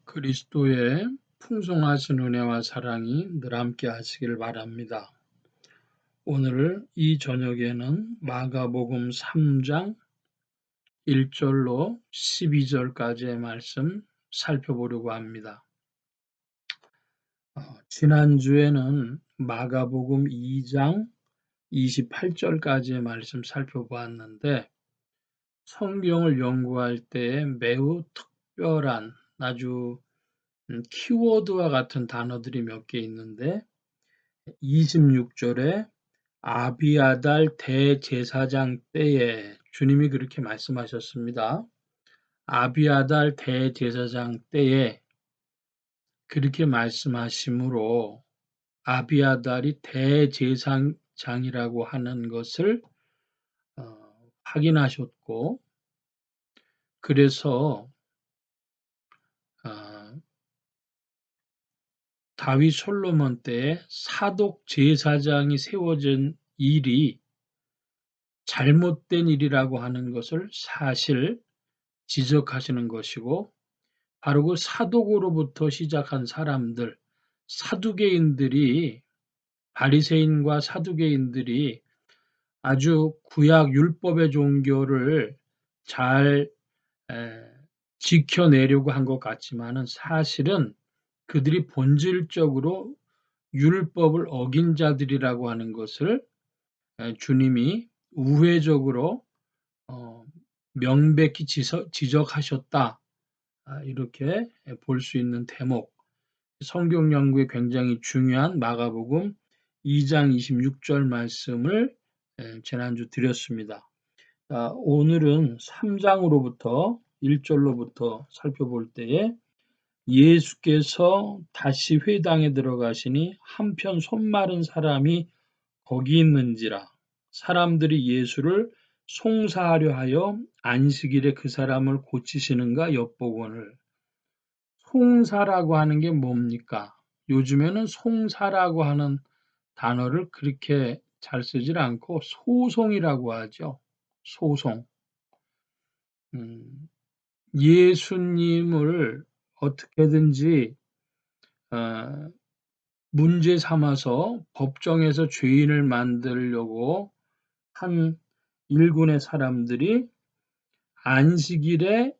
그리스도의 풍성하신 은혜와 사랑이 늘 함께 하시길 바랍니다. 오늘 이 저녁에는 마가복음 3장 1절로 12절까지의 말씀 살펴보려고 합니다. 지난주에는 마가복음 2장 28절까지의 말씀 살펴보았는데 성경을 연구할 때 매우 특별한 아주 키워드와 같은 단어들이 몇 개 있는데 26절에 아비아달 대제사장 때에 주님이 그렇게 말씀하셨습니다. 아비아달 대제사장 때에 그렇게 말씀하심으로 아비아달이 대제사장이라고 하는 것을 확인하셨고 그래서 다윗 솔로몬 때에 사독 제사장이 세워진 일이 잘못된 일이라고 하는 것을 사실 지적하시는 것이고 바로 그 사독으로부터 시작한 사람들, 사두개인들이 바리새인과 사두개인들이 아주 구약 율법의 종교를 잘 지켜내려고 한 것 같지만은 사실은 그들이 본질적으로 율법을 어긴 자들이라고 하는 것을 주님이 우회적으로 명백히 지적하셨다. 이렇게 볼 수 있는 대목. 성경 연구에 굉장히 중요한 마가복음 2장 26절 말씀을 지난주 드렸습니다. 오늘은 3장으로부터 1절로부터 살펴볼 때에 예수께서 다시 회당에 들어가시니 한편 손 마른 사람이 거기 있는지라 사람들이 예수를 송사하려 하여 안식일에 그 사람을 고치시는가 엿보거늘. 송사라고 하는 게 뭡니까? 요즘에는 송사라고 하는 단어를 그렇게 잘 쓰질 않고 소송이라고 하죠. 소송. 예수님을 어떻게든지 문제 삼아서 법정에서 죄인을 만들려고 한 일군의 사람들이 안식일에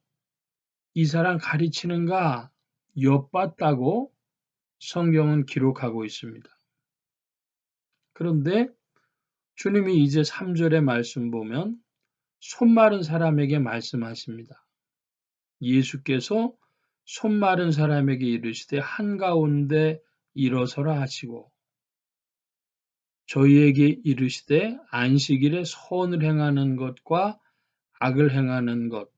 이 사람 가르치는가 엿봤다고 성경은 기록하고 있습니다. 그런데 주님이 이제 3절의 말씀 보면 손 마른 사람에게 말씀하십니다. 예수께서 손 마른 사람에게 이르시되 한가운데 일어서라 하시고 저희에게 이르시되 안식일에 선을 행하는 것과 악을 행하는 것,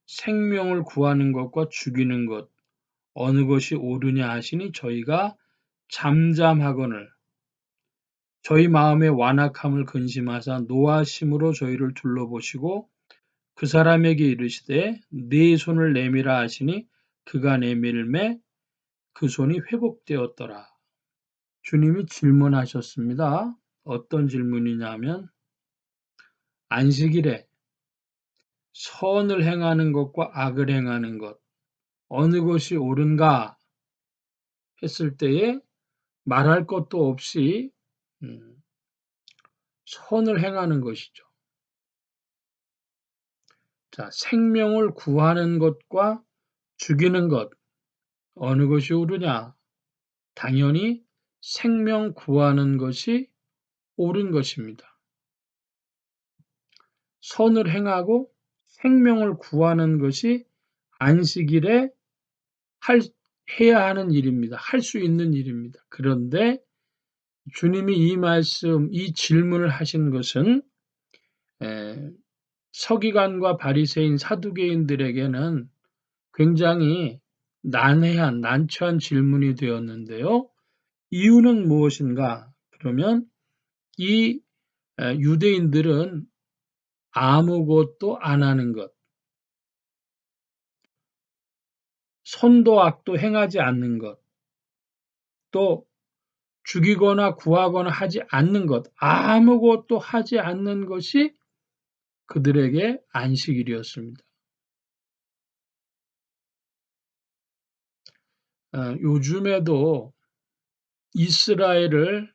생명을 구하는 것과 죽이는 것 어느 것이 옳으냐 하시니 저희가 잠잠하거늘 저희 마음의 완악함을 근심하사 노하심으로 저희를 둘러보시고 그 사람에게 이르시되 네 손을 내밀라 하시니 그가 내밀매 그 손이 회복되었더라. 주님이 질문하셨습니다. 어떤 질문이냐면 안식일에 선을 행하는 것과 악을 행하는 것 어느 것이 옳은가 했을 때에 말할 것도 없이 선을 행하는 것이죠. 자, 생명을 구하는 것과 죽이는 것 어느 것이 옳으냐? 당연히 생명 구하는 것이 옳은 것입니다. 선을 행하고 생명을 구하는 것이 안식일에 해야 하는 일입니다. 할 수 있는 일입니다. 그런데 주님이 이 말씀, 이 질문을 하신 것은 서기관과 바리새인, 사두개인들에게는 굉장히 난처한 질문이 되었는데요. 이유는 무엇인가? 그러면 이 유대인들은 아무것도 안 하는 것, 선도 악도 행하지 않는 것, 또 죽이거나 구하거나 하지 않는 것, 아무것도 하지 않는 것이 그들에게 안식일이었습니다. 요즘에도 이스라엘을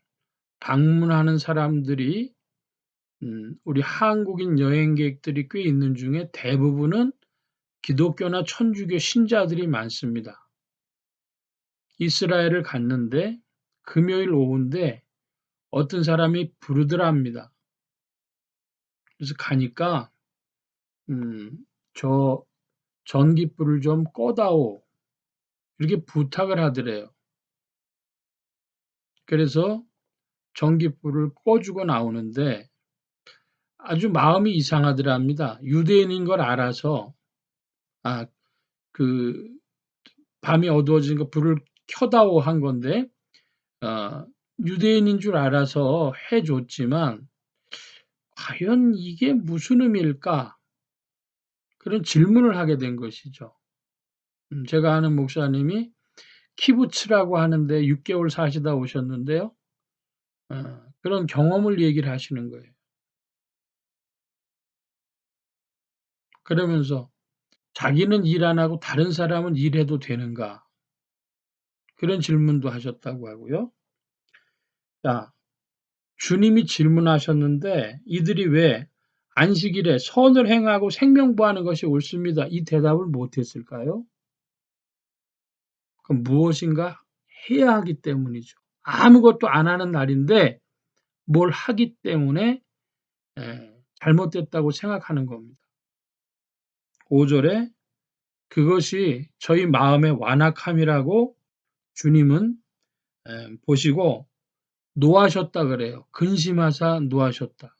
방문하는 사람들이 우리 한국인 여행객들이 꽤 있는 중에 대부분은 기독교나 천주교 신자들이 많습니다. 이스라엘을 갔는데 금요일 오후인데 어떤 사람이 부르더랍니다. 그래서 가니까 저 전깃불을 좀 꺼다오 이렇게 부탁을 하더래요. 그래서 전깃불을 꺼주고 나오는데 아주 마음이 이상하더랍니다. 유대인인 걸 알아서 아, 그 밤이 어두워지니까 불을 켜다오 한 건데 어, 유대인인 줄 알아서 해줬지만 과연 이게 무슨 의미일까? 그런 질문을 하게 된 것이죠. 제가 아는 목사님이 키부츠라고 하는데 6개월 사시다 오셨는데요. 그런 경험을 얘기를 하시는 거예요. 그러면서 자기는 일 안 하고 다른 사람은 일해도 되는가? 그런 질문도 하셨다고 하고요. 자, 주님이 질문하셨는데 이들이 왜 안식일에 선을 행하고 생명부하는 것이 옳습니다. 이 대답을 못했을까요? 그럼 무엇인가 해야 하기 때문이죠. 아무것도 안 하는 날인데 뭘 하기 때문에 잘못됐다고 생각하는 겁니다. 5절에 그것이 저희 마음의 완악함이라고 주님은 보시고 노하셨다 그래요. 근심하사 노하셨다.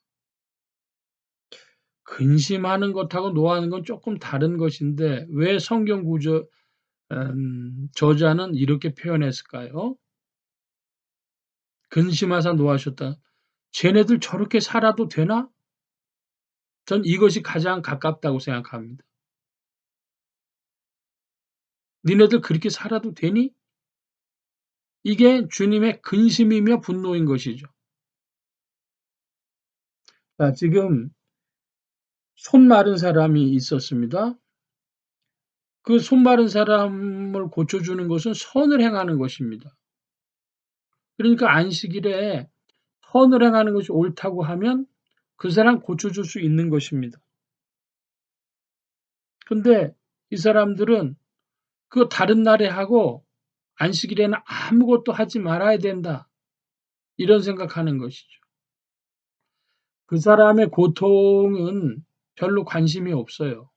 근심하는 것하고 노하는 건 조금 다른 것인데 왜 성경 구조 저자는 이렇게 표현했을까요? 근심하사 노하셨다. 쟤네들 저렇게 살아도 되나? 전 이것이 가장 가깝다고 생각합니다. 니네들 그렇게 살아도 되니? 이게 주님의 근심이며 분노인 것이죠. 자, 지금 손 마른 사람이 있었습니다. 그 손 마른 사람을 고쳐주는 것은 선을 행하는 것입니다. 그러니까 안식일에 선을 행하는 것이 옳다고 하면 그 사람 고쳐줄 수 있는 것입니다. 근데 이 사람들은 그 다른 날에 하고 안식일에는 아무것도 하지 말아야 된다. 이런 생각하는 것이죠. 그 사람의 고통은 별로 관심이 없어요.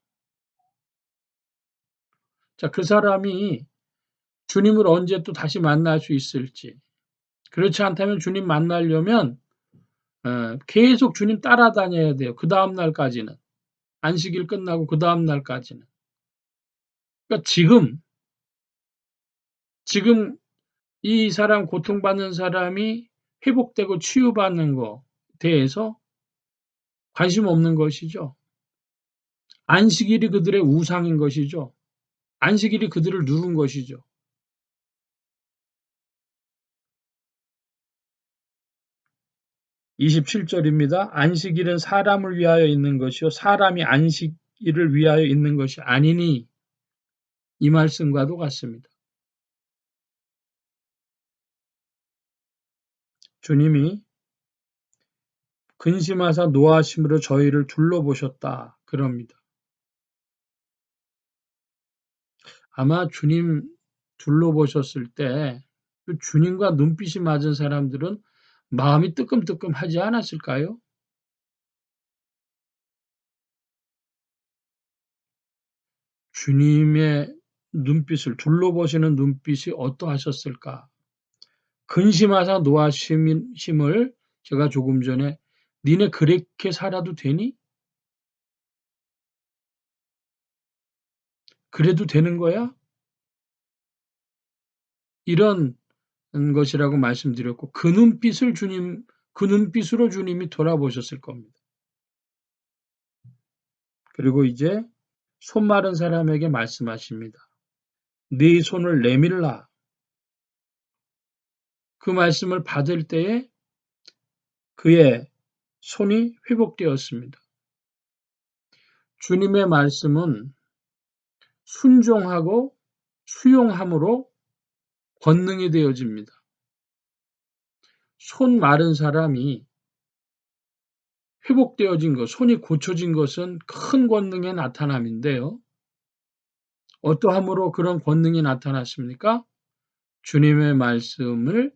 자, 그 사람이 주님을 언제 또 다시 만날 수 있을지. 그렇지 않다면 주님 만나려면 계속 주님 따라다녀야 돼요. 그 다음 날까지는. 안식일 끝나고 그 다음 날까지는. 그러니까 지금 이 사람 고통받는 사람이 회복되고 치유받는 거 대해서 관심 없는 것이죠. 안식일이 그들의 우상인 것이죠. 안식일이 그들을 누른 것이죠. 27절입니다. 안식일은 사람을 위하여 있는 것이요 사람이 안식일을 위하여 있는 것이 아니니 이 말씀과도 같습니다. 주님이 근심하사 노하심으로 저희를 둘러보셨다 그럽니다. 아마 주님 둘러보셨을 때 그 주님과 눈빛이 맞은 사람들은 마음이 뜨끔뜨끔하지 않았을까요? 주님의 눈빛을 둘러보시는 눈빛이 어떠하셨을까? 근심하사 노하심을 제가 조금 전에 니네 그렇게 살아도 되니? 그래도 되는 거야? 이런 것이라고 말씀드렸고 그 눈빛으로 주님이 돌아보셨을 겁니다. 그리고 이제 손 마른 사람에게 말씀하십니다. 네 손을 내밀라. 그 말씀을 받을 때에 그의 손이 회복되었습니다. 주님의 말씀은 순종하고 수용함으로 권능이 되어집니다. 손 마른 사람이 회복되어진 것, 손이 고쳐진 것은 큰 권능의 나타남인데요. 어떠함으로 그런 권능이 나타났습니까? 주님의 말씀을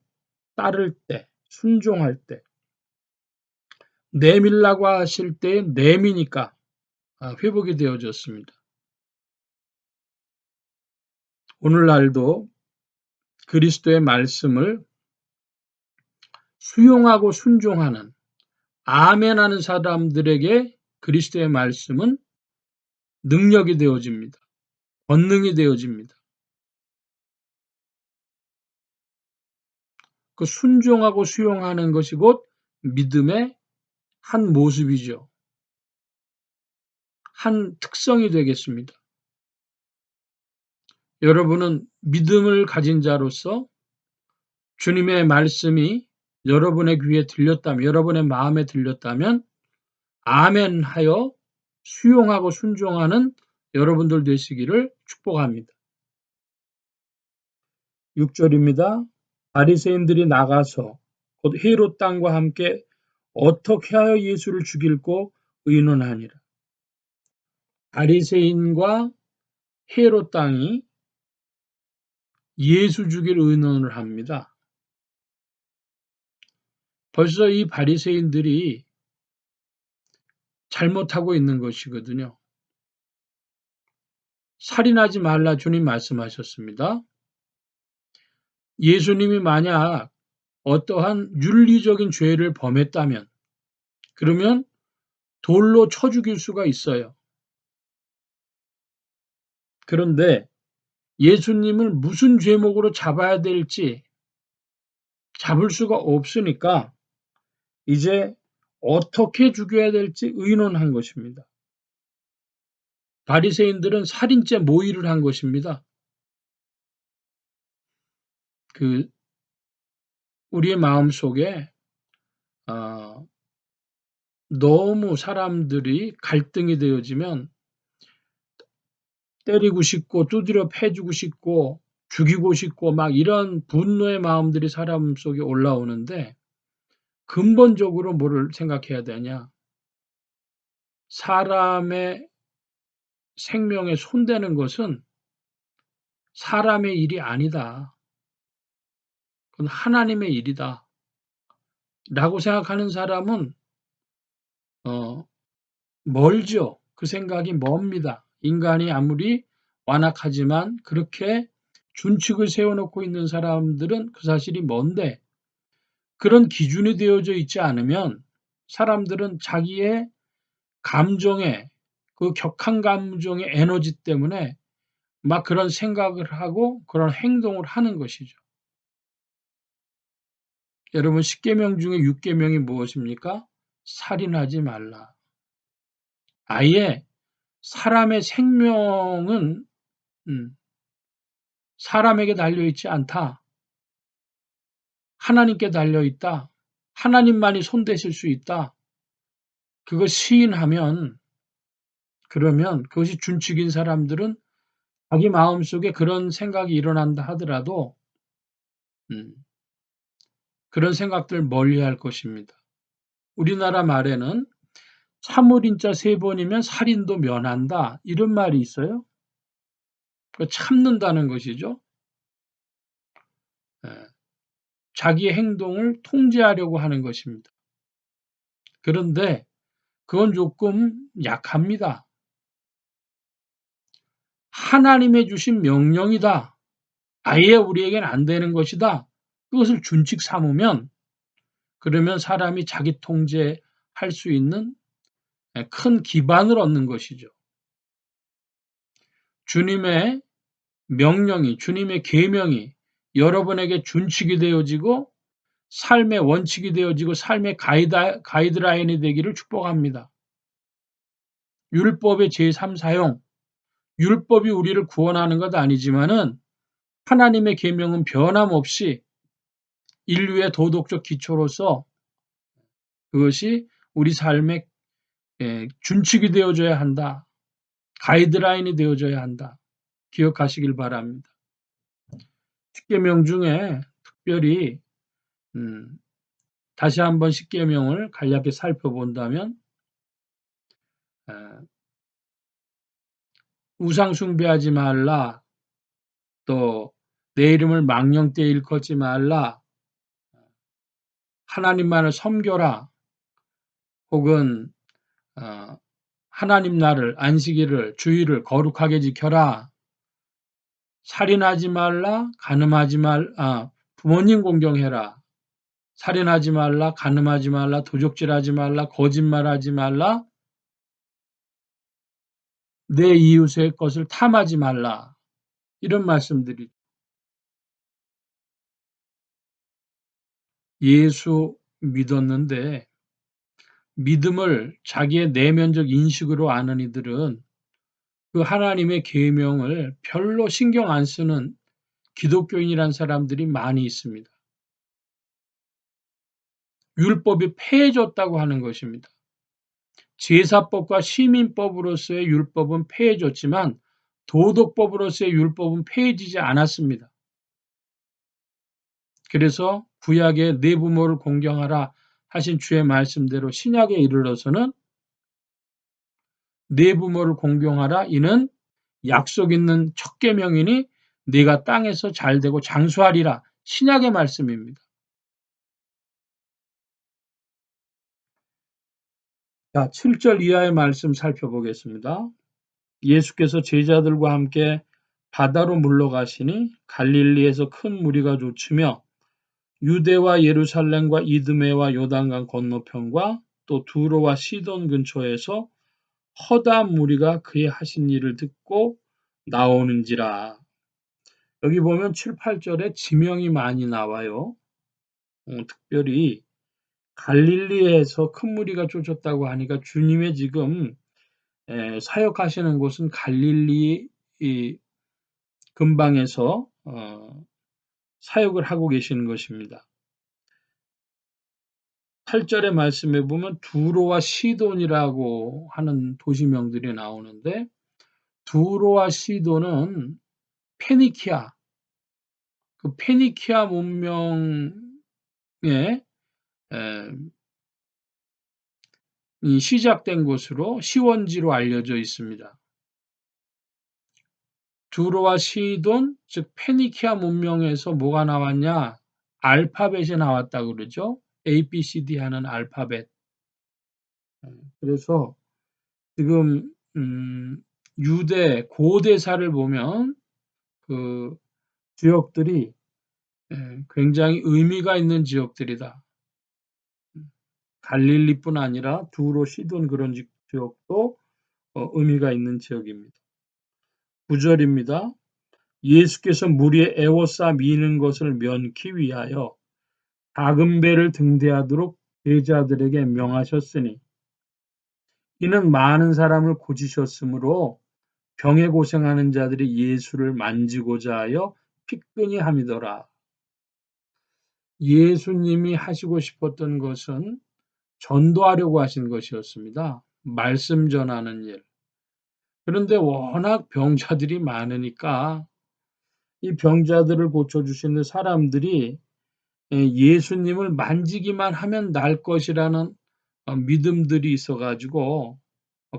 따를 때, 순종할 때, 내밀라고 하실 때 내미니까 회복이 되어졌습니다. 오늘날도 그리스도의 말씀을 수용하고 순종하는 아멘하는 사람들에게 그리스도의 말씀은 능력이 되어집니다. 권능이 되어집니다. 그 순종하고 수용하는 것이 곧 믿음의 한 모습이죠. 한 특성이 되겠습니다. 여러분은 믿음을 가진 자로서 주님의 말씀이 여러분의 귀에 들렸다면, 여러분의 마음에 들렸다면 아멘하여 수용하고 순종하는 여러분들 되시기를 축복합니다. 6절입니다. 바리새인들이 나가서 곧 헤롯 땅과 함께 어떻게 하여 예수를 죽일고 의논하니라. 바리새인과 헤롯 땅이 예수 죽일 의논을 합니다. 벌써 이 바리새인들이 잘못하고 있는 것이거든요. 살인하지 말라 주님 말씀하셨습니다. 예수님이 만약 어떠한 윤리적인 죄를 범했다면 그러면 돌로 쳐 죽일 수가 있어요. 그런데 예수님을 무슨 죄목으로 잡아야 될지 잡을 수가 없으니까 이제 어떻게 죽여야 될지 의논한 것입니다. 바리새인들은 살인죄 모의를 한 것입니다. 우리의 마음속에 너무 사람들이 갈등이 되어지면 때리고 싶고 두드려 패주고 싶고 죽이고 싶고 막 이런 분노의 마음들이 사람 속에 올라오는데 근본적으로 뭐를 생각해야 되냐? 사람의 생명에 손대는 것은 사람의 일이 아니다. 그건 하나님의 일이다. 라고 생각하는 사람은 멀죠. 그 생각이 멉니다. 인간이 아무리 완악하지만 그렇게 준칙을 세워놓고 있는 사람들은 그 사실이 뭔데 그런 기준이 되어져 있지 않으면 사람들은 자기의 감정에 그 격한 감정의 에너지 때문에 막 그런 생각을 하고 그런 행동을 하는 것이죠. 여러분 10계명 중에 6계명이 무엇입니까? 살인하지 말라. 아예 사람의 생명은 사람에게 달려있지 않다. 하나님께 달려있다. 하나님만이 손대실 수 있다. 그거 시인하면 그러면 그것이 준칙인 사람들은 자기 마음속에 그런 생각이 일어난다 하더라도 그런 생각들 멀리할 것입니다. 우리나라 말에는 참을인자 3번이면 살인도 면한다 이런 말이 있어요. 참는다는 것이죠. 자기의 행동을 통제하려고 하는 것입니다. 그런데 그건 조금 약합니다. 하나님의 주신 명령이다. 아예 우리에겐 안 되는 것이다. 그것을 준칙 삼으면 그러면 사람이 자기 통제할 수 있는 큰 기반을 얻는 것이죠. 주님의 명령이 주님의 계명이 여러분에게 준칙이 되어지고 삶의 원칙이 되어지고 삶의 가이드라인이 되기를 축복합니다. 율법의 제3 사용 율법이 우리를 구원하는 것 아니지만은 하나님의 계명은 변함없이 인류의 도덕적 기초로서 그것이 우리 삶의 준칙이 되어져야 한다. 가이드라인이 되어져야 한다. 기억하시길 바랍니다. 십계명 중에 특별히 다시 한번 십계명을 간략히 살펴본다면 우상 숭배하지 말라, 또 내 이름을 망령되이 일컫지 말라, 하나님만을 섬겨라, 혹은 하나님 날을 안식일을 주일을 거룩하게 지켜라, 살인하지 말라, 부모님 공경해라, 살인하지 말라, 간음하지 말라, 도적질하지 말라, 거짓말하지 말라, 내 이웃의 것을 탐하지 말라, 이런 말씀들이. 예수 믿었는데 믿음을 자기의 내면적 인식으로 아는 이들은 그 하나님의 계명을 별로 신경 안 쓰는 기독교인이란 사람들이 많이 있습니다. 율법이 폐해졌다고 하는 것입니다. 제사법과 시민법으로서의 율법은 폐해졌지만 도덕법으로서의 율법은 폐해지지 않았습니다. 그래서 구약의 내 부모를 공경하라 하신 주의 말씀대로 신약에 이르러서는 내 부모를 공경하라, 이는 약속 있는 첫 계명이니 네가 땅에서 잘되고 장수하리라, 신약의 말씀입니다. 자, 7절 이하의 말씀 살펴보겠습니다. 예수께서 제자들과 함께 바다로 물러가시니 갈릴리에서 큰 무리가 쫓으며 유대와 예루살렘과 이드메와 요단강 건너편과 또 두로와 시돈 근처에서 허다한 무리가 그의 하신 일을 듣고 나오는지라. 여기 보면 7, 8절에 지명이 많이 나와요. 특별히 갈릴리에서 큰 무리가 쫓았다고 하니까 주님의 지금 사역하시는 곳은 갈릴리 근방에서 사역을 하고 계시는 것입니다. 8절의 말씀에 보면 두로와 시돈이라고 하는 도시명들이 나오는데, 두로와 시돈은 페니키아, 그 페니키아 문명의 시작된 곳으로 시원지로 알려져 있습니다. 두로와 시돈, 즉 페니키아 문명에서 뭐가 나왔냐? 알파벳이 나왔다 그러죠. ABCD 하는 알파벳. 그래서 지금 유대 고대사를 보면 그 지역들이 굉장히 의미가 있는 지역들이다. 갈릴리뿐 아니라 두로, 시돈 그런 지역도 의미가 있는 지역입니다. 9절입니다. 예수께서 무리에 에워싸 미는 것을 면키 위하여 작은 배를 등대하도록 제자들에게 명하셨으니 이는 많은 사람을 고치셨으므로 병에 고생하는 자들이 예수를 만지고자 하여 피끈이 함이더라. 예수님이 하시고 싶었던 것은 전도하려고 하신 것이었습니다. 말씀 전하는 일. 그런데 워낙 병자들이 많으니까 이 병자들을 고쳐주시는 사람들이 예수님을 만지기만 하면 날 것이라는 믿음들이 있어가지고,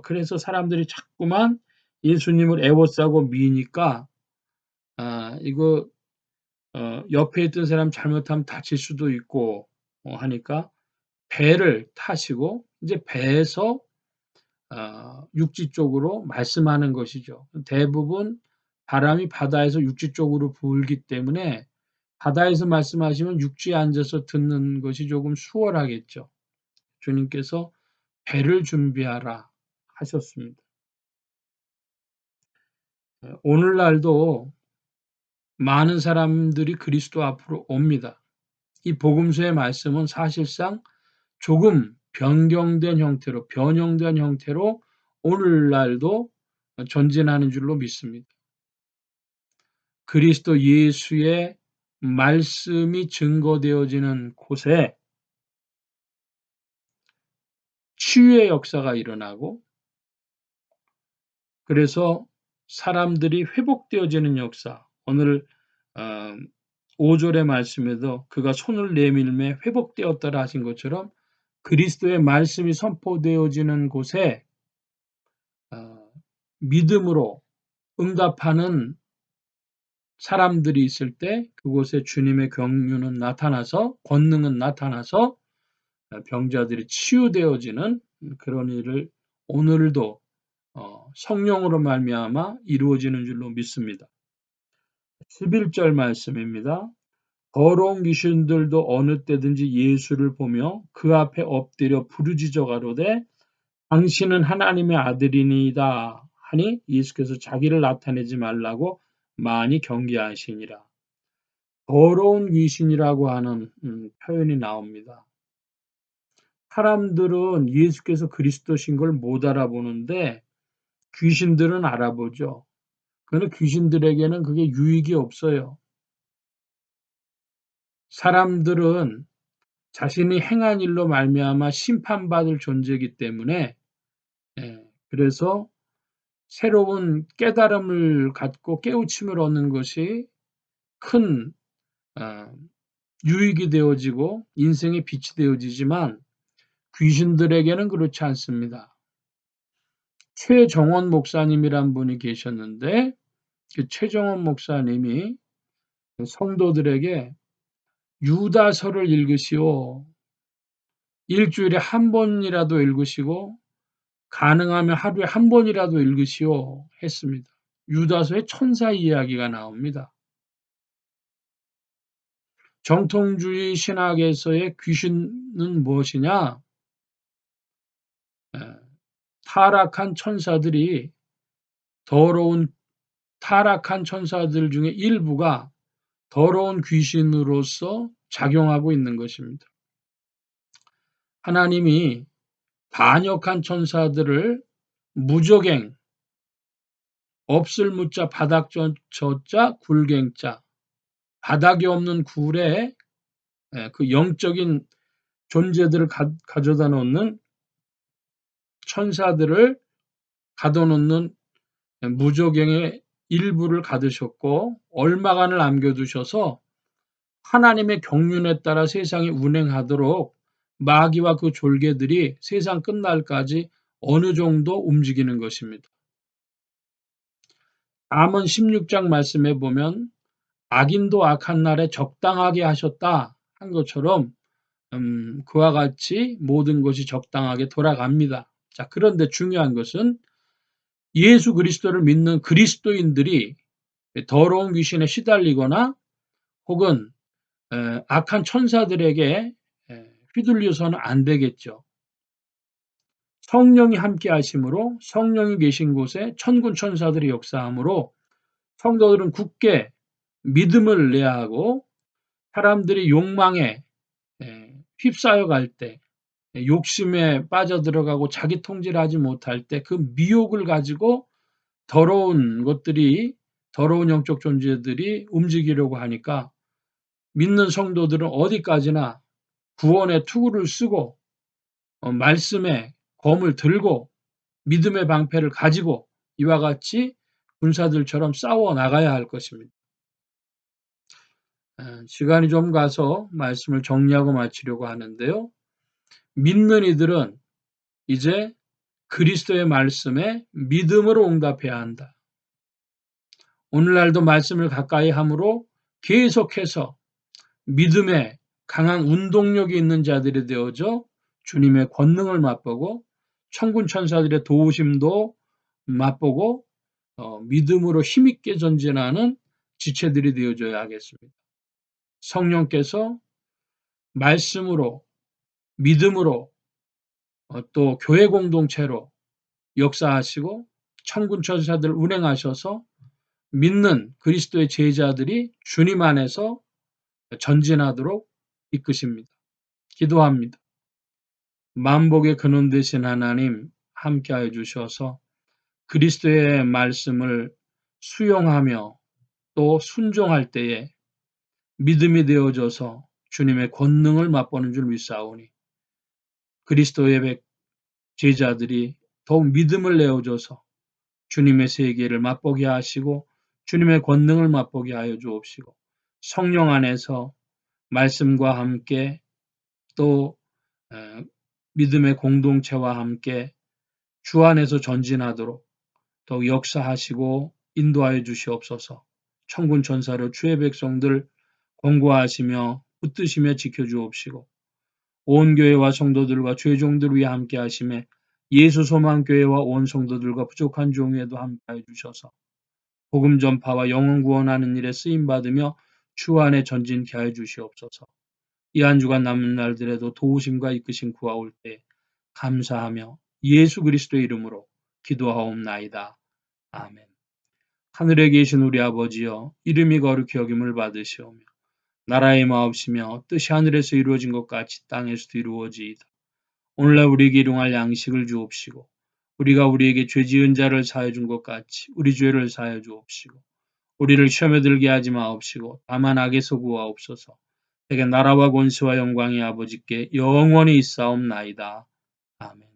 그래서 사람들이 자꾸만 예수님을 애워싸고 미니까 이거 옆에 있던 사람 잘못하면 다칠 수도 있고 하니까 배를 타시고 이제 배에서 육지 쪽으로 말씀하는 것이죠. 대부분 바람이 바다에서 육지 쪽으로 불기 때문에 바다에서 말씀하시면 육지에 앉아서 듣는 것이 조금 수월하겠죠. 주님께서 배를 준비하라 하셨습니다. 오늘날도 많은 사람들이 그리스도 앞으로 옵니다. 이 복음서의 말씀은 사실상 조금 변경된 형태로, 변형된 형태로 오늘날도 전진하는 줄로 믿습니다. 그리스도 예수의 말씀이 증거되어지는 곳에 치유의 역사가 일어나고, 그래서 사람들이 회복되어지는 역사, 오늘 5절의 말씀에도 그가 손을 내밀매 회복되었더라 하신 것처럼 그리스도의 말씀이 선포되어지는 곳에 믿음으로 응답하는 사람들이 있을 때 그곳에 주님의 경륜은 나타나서 권능은 나타나서 병자들이 치유되어지는 그런 일을 오늘도 성령으로 말미암아 이루어지는 줄로 믿습니다. 11절 말씀입니다. 더러운 귀신들도 어느 때든지 예수를 보며 그 앞에 엎드려 부르짖어 가로되 당신은 하나님의 아들이니이다 하니 예수께서 자기를 나타내지 말라고 많이 경계하시니라. 더러운 귀신이라고 하는 표현이 나옵니다. 사람들은 예수께서 그리스도신 걸 못 알아보는데 귀신들은 알아보죠. 그런데 귀신들에게는 그게 유익이 없어요. 사람들은 자신이 행한 일로 말미암아 심판받을 존재이기 때문에 그래서 새로운 깨달음을 갖고 깨우침을 얻는 것이 큰 유익이 되어지고 인생의 빛이 되어지지만 귀신들에게는 그렇지 않습니다. 최정원 목사님이란 분이 계셨는데 그 최정원 목사님이 성도들에게 유다서를 읽으시오. 일주일에 한 번이라도 읽으시고 가능하면 하루에 한 번이라도 읽으시오 했습니다. 유다서에 천사 이야기가 나옵니다. 정통주의 신학에서의 귀신은 무엇이냐? 타락한 천사들이 타락한 천사들 중에 일부가 더러운 귀신으로서 작용하고 있는 것입니다. 하나님이 반역한 천사들을 무적행, 없을 무자 바닥저자 굴갱자, 바닥이 없는 굴에 그 영적인 존재들을 가져다 놓는 천사들을 가둬놓는 무적행의 일부를 가두셨고 얼마간을 남겨두셔서 하나님의 경륜에 따라 세상이 운행하도록 마귀와 그 졸개들이 세상 끝날까지 어느 정도 움직이는 것입니다. 잠언 16장 말씀에 보면 악인도 악한 날에 적당하게 하셨다 한 것처럼 그와 같이 모든 것이 적당하게 돌아갑니다. 자, 그런데 중요한 것은 예수 그리스도를 믿는 그리스도인들이 더러운 귀신에 시달리거나 혹은 악한 천사들에게 휘둘려서는 안 되겠죠. 성령이 함께 하심으로 성령이 계신 곳에 천군 천사들이 역사하므로 성도들은 굳게 믿음을 내야 하고 사람들이 욕망에 휩싸여 갈 때 욕심에 빠져들어가고 자기 통제를 하지 못할 때 그 미혹을 가지고 더러운 영적 존재들이 움직이려고 하니까 믿는 성도들은 어디까지나 구원의 투구를 쓰고 말씀의 검을 들고 믿음의 방패를 가지고 이와 같이 군사들처럼 싸워 나가야 할 것입니다. 시간이 좀 가서 말씀을 정리하고 마치려고 하는데요. 믿는 이들은 이제 그리스도의 말씀에 믿음으로 응답해야 한다. 오늘날도 말씀을 가까이 함으로 계속해서 믿음에 강한 운동력이 있는 자들이 되어져 주님의 권능을 맛보고 천군 천사들의 도우심도 맛보고 믿음으로 힘있게 전진하는 지체들이 되어줘야 하겠습니다. 성령께서 말씀으로 믿음으로 또 교회 공동체로 역사하시고 천군 천사들 운행하셔서 믿는 그리스도의 제자들이 주님 안에서 전진하도록 이끄십니다. 기도합니다. 만복의 근원 되신 하나님 함께하여 주셔서 그리스도의 말씀을 수용하며 또 순종할 때에 믿음이 되어져서 주님의 권능을 맛보는 줄 믿사오니 그리스도의 제자들이 더욱 믿음을 내어줘서 주님의 세계를 맛보게 하시고 주님의 권능을 맛보게 하여 주옵시고 성령 안에서 말씀과 함께 또 믿음의 공동체와 함께 주 안에서 전진하도록 더욱 역사하시고 인도하여 주시옵소서. 천군 천사로 주의 백성들 권고하시며 붙드시며 지켜주옵시고 온 교회와 성도들과 주의 종들을 위해 함께 하심에 예수 소망 교회와 온 성도들과 부족한 종에도 함께하여 주셔서 복음 전파와 영혼 구원하는 일에 쓰임 받으며 주 안에 전진케 하여 주시옵소서. 이 한 주간 남은 날들에도 도우심과 이끄심 구하올 때 감사하며 예수 그리스도의 이름으로 기도하옵나이다. 아멘. 하늘에 계신 우리 아버지여, 이름이 거룩히 여김을 받으시오며 나라의 마옵시며 뜻이 하늘에서 이루어진 것 같이 땅에서도 이루어지이다. 오늘날 우리에게 일용할 양식을 주옵시고 우리가 우리에게 죄 지은 자를 사하여 준 것 같이 우리 죄를 사하여 주옵시고 우리를 시험에 들게 하지 마옵시고 다만 악에서 구하옵소서. 대개 나라와 권세와 영광이 아버지께 영원히 있사옵나이다. 아멘.